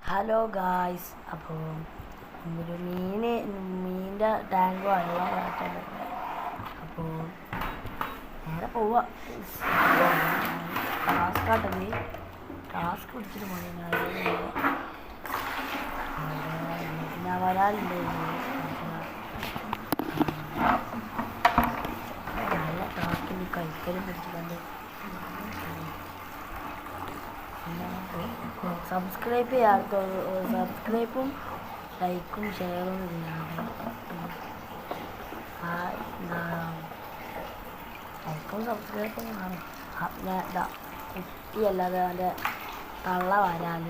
Hello guys, അപ്പോൾ ഒരു മീനിൻ്റെ ടാങ്ക് വെള്ളം കാട്ടുന്നുണ്ട്. അപ്പോൾ നേരെ പോവാ. ടാസ്ക് ആട്ടത് ടാസ്ക് പിടിച്ചിട്ട് പോയി ഞാൻ വരാറുണ്ട്. നല്ല ടാസ്കിൽ കഴിക്കലും പിടിച്ചിട്ടുണ്ട്. സബ്സ്ക്രൈബ് ചെയ്യാത്ത സബ്സ്ക്രൈബും ലൈക്കും ഷെയറും ഇല്ലാതെ ലൈക്കും സബ്സ്ക്രൈബും കാണും. കുട്ടിയല്ലാതെ അവൻ്റെ തള്ള വരാൽ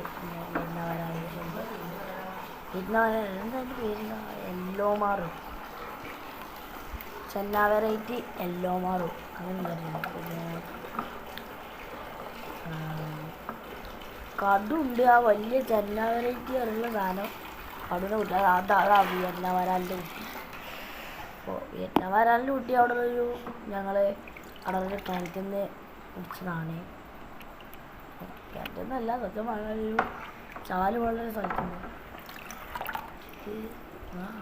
എന്താ പേരുണ്ടോ, യെല്ലോ മാറും, ചെന്ന വെറൈറ്റി യെല്ലോ മാറും അങ്ങനെ പറയുന്നത്. പിന്നെ കടുണ്ട്, ആ വലിയ ചെന്ന വെറൈറ്റി ഉള്ള സാധനം കടുവിനെ കുട്ടി. അതാ വിയറ്റ്നാം വരാലിൻ്റെ കുട്ടി. അപ്പോൾ വിയറ്റ്നാം വരാലിൻ്റെ കുട്ടി അവിടെ ഒരു ഞങ്ങൾ അവിടെ ഒരു കിണറ്റിൽ നിന്ന് പിടിച്ചതാണ്. കിണറ്റിൽ നിന്നല്ല, സത്യം പറഞ്ഞൊരു ചാല് പോലൊരു സ്ഥലത്തുണ്ട്.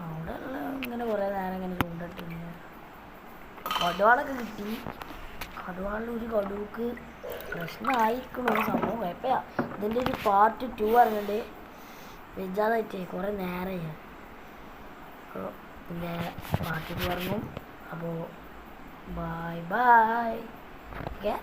അവിടെ ഉള്ള ഇങ്ങനെ കുറേ നേരം ഇങ്ങനെ ചൂണ്ടിട്ടിങ്ങനെ കടുവാളൊക്കെ കിട്ടി. കടുവാളിൽ ഒരു കടുവക്ക് പ്രശ്നമായിരിക്കണോ സംഭവം. കുഴപ്പമില്ല. ഇതിൻ്റെ ഒരു പാർട്ട് 2 അറിഞ്ഞിട്ട് വെജാതായിട്ടേ കുറേ നേരം അപ്പോൾ പിന്നെ പാർട്ട് 2 ഇറങ്ങും. അപ്പോൾ ബൈ ബൈ. ഓക്കെ.